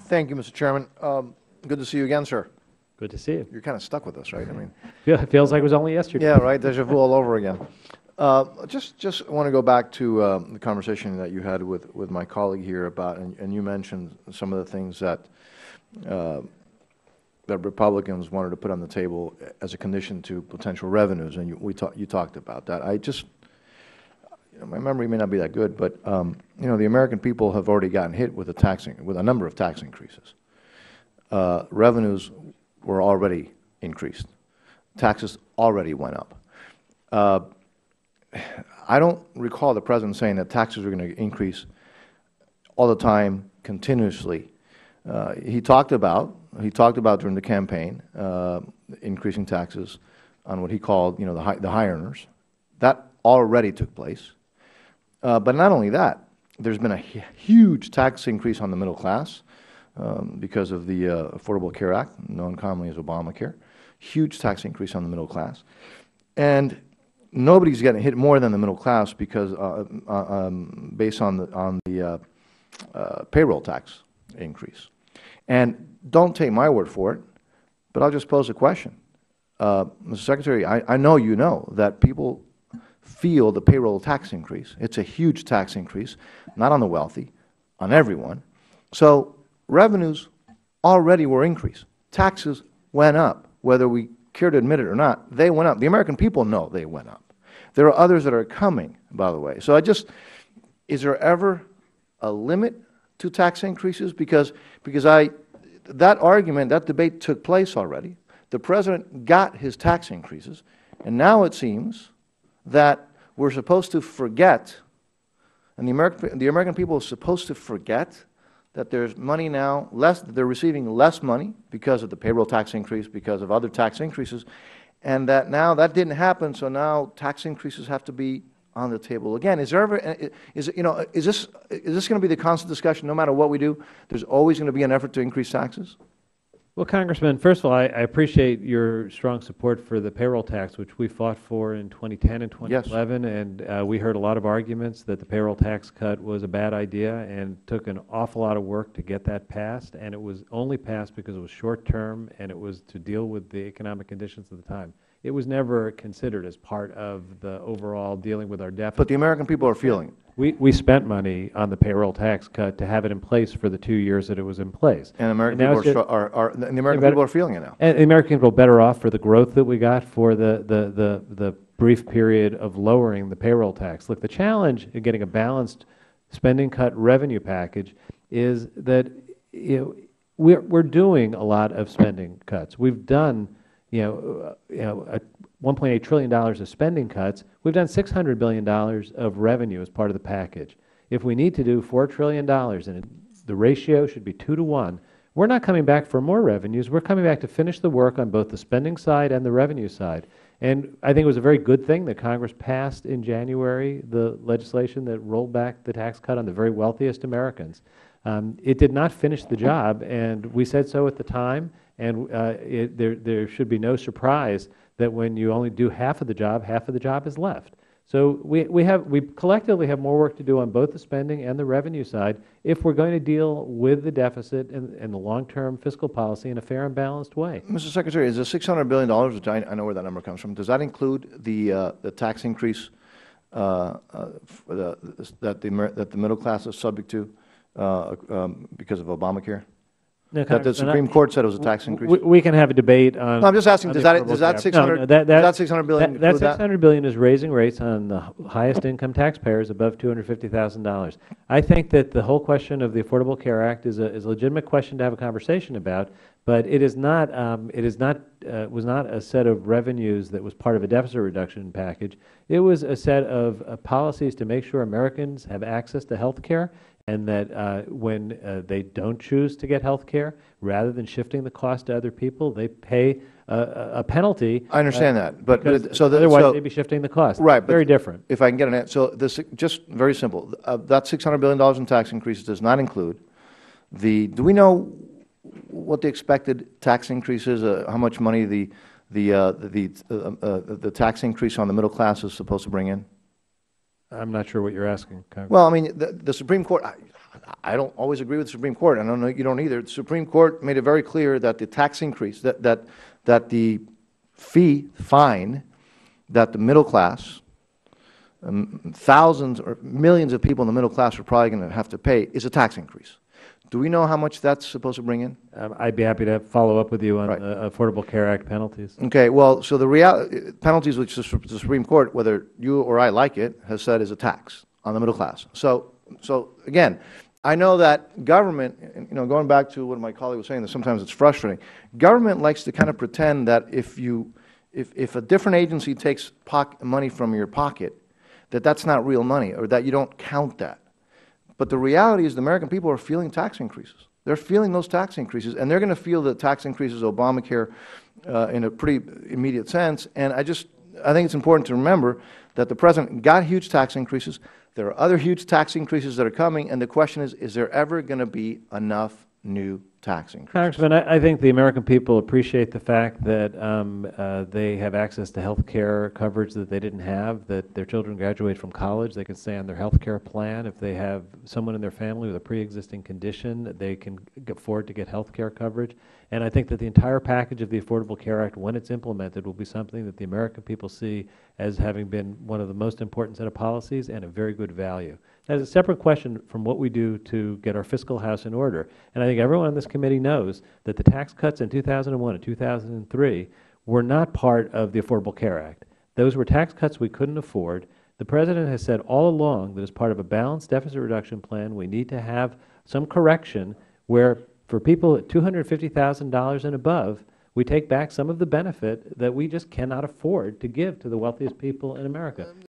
Thank you, Mr. Chairman. Good to see you again, sir. Good to see you. You're kind of stuck with us, right? I mean, It feels like it was only yesterday. yeah, right. Deja vu all over again. Just want to go back to the conversation that you had with my colleague here about, and you mentioned some of the things that that Republicans wanted to put on the table as a condition to potential revenues, and you talked about that. My memory may not be that good, but the American people have already gotten hit with a number of tax increases. Revenues were already increased. Taxes already went up. I don't recall the President saying that taxes were going to increase all the time, continuously. He talked about during the campaign increasing taxes on what he called the high earners. That already took place. But not only that, there's been a huge tax increase on the middle class because of the Affordable Care Act, known commonly as Obamacare. Huge tax increase on the middle class. And nobody's getting hit more than the middle class because based on the payroll tax increase. And don't take my word for it, but I'll just pose a question. Mr. Secretary, I know you know that people feel the payroll tax increase. It's a huge tax increase, not on the wealthy, on everyone. So revenues already were increased. Taxes went up, whether we care to admit it or not. They went up. The American people know they went up. There are others that are coming, by the way. So is there ever a limit to tax increases? Because that argument, that debate took place already. The President got his tax increases, and now it seems that we're supposed to forget, and the American people are supposed to forget that there's money now, they're receiving less money because of the payroll tax increase, because of other tax increases, and that now that didn't happen, so now tax increases have to be on the table again. Is there ever, is this going to be the constant discussion no matter what we do? There's always going to be an effort to increase taxes? Well, Congressman, first of all, I appreciate your strong support for the payroll tax, which we fought for in 2010 and 2011. Yes. And we heard a lot of arguments that the payroll tax cut was a bad idea and took an awful lot of work to get that passed. And it was only passed because it was short term and it was to deal with the economic conditions of the time. It was never considered as part of the overall dealing with our deficit. But the American people are feeling it. We spent money on the payroll tax cut to have it in place for the 2 years that it was in place. And the American people are feeling it now. And the American people are better off for the growth that we got for the brief period of lowering the payroll tax. Look, the challenge in getting a balanced spending cut revenue package is that we're doing a lot of spending cuts. We've done $1.8 trillion of spending cuts. We've done $600 billion of revenue as part of the package. If we need to do $4 trillion, and the ratio should be 2 to 1, we're not coming back for more revenues. We're coming back to finish the work on both the spending side and the revenue side. And I think it was a very good thing that Congress passed in January the legislation that rolled back the tax cut on the very wealthiest Americans. It did not finish the job, and we said so at the time. And there should be no surprise that when you only do half of the job is left. So we collectively have more work to do on both the spending and the revenue side if we're going to deal with the deficit and the long-term fiscal policy in a fair and balanced way. Mr. Secretary, is the $600 billion, which I know where that number comes from, does that include the tax increase that the middle class is subject to because of Obamacare? No, that the Supreme Court said it was a tax increase? We can have a debate on... No, I'm just asking, does that $600 billion that $600 billion is raising rates on the highest income taxpayers above $250,000. I think that the whole question of the Affordable Care Act is a legitimate question to have a conversation about, but it is not, was not a set of revenues that was part of a deficit reduction package. It was a set of policies to make sure Americans have access to health care, and that when they don't choose to get health care, rather than shifting the cost to other people, they pay a penalty. I understand that, but otherwise they'd be shifting the cost. Right, very different. If I can get an answer, so this just very simple. That $600 billion in tax increases does not include the. Do we know what the expected tax increase is? How much money the tax increase on the middle class is supposed to bring in? I'm not sure what you're asking, Congressman. Well, I mean, the Supreme Court, I don't always agree with the Supreme Court. I don't know you don't either. The Supreme Court made it very clear that the tax increase, that the fine that the middle class, thousands or millions of people in the middle class are probably going to have to pay is a tax increase. Do we know how much that's supposed to bring in? I'd be happy to follow up with you on Right. the Affordable Care Act penalties. Okay, well, so the penalties which the Supreme Court, whether you or I like it, has said is a tax on the middle class. So again, I know that government, going back to what my colleague was saying, that sometimes it's frustrating. Government likes to kind of pretend that if a different agency takes money from your pocket, that's not real money, or that you don't count that. But the reality is the American people are feeling tax increases. They're feeling those tax increases, and they're going to feel the tax increases of Obamacare in a pretty immediate sense. And I think it's important to remember that the President got huge tax increases. There are other huge tax increases that are coming, and the question is there ever going to be enough new tax increases? Congressman, I think the American people appreciate the fact that they have access to health care coverage that they didn't have, that their children graduate from college, they can stay on their health care plan. If they have someone in their family with a pre-existing condition, they can afford to get health care coverage. And I think that the entire package of the Affordable Care Act, when it's implemented, will be something that the American people see as having been one of the most important set of policies and a very good value. That's a separate question from what we do to get our fiscal house in order. And I think everyone on this committee knows that the tax cuts in 2001 and 2003 were not part of the Affordable Care Act. Those were tax cuts we couldn't afford. The President has said all along that as part of a balanced deficit reduction plan, we need to have some correction where for people at $250,000 and above, we take back some of the benefit that we just cannot afford to give to the wealthiest people in America.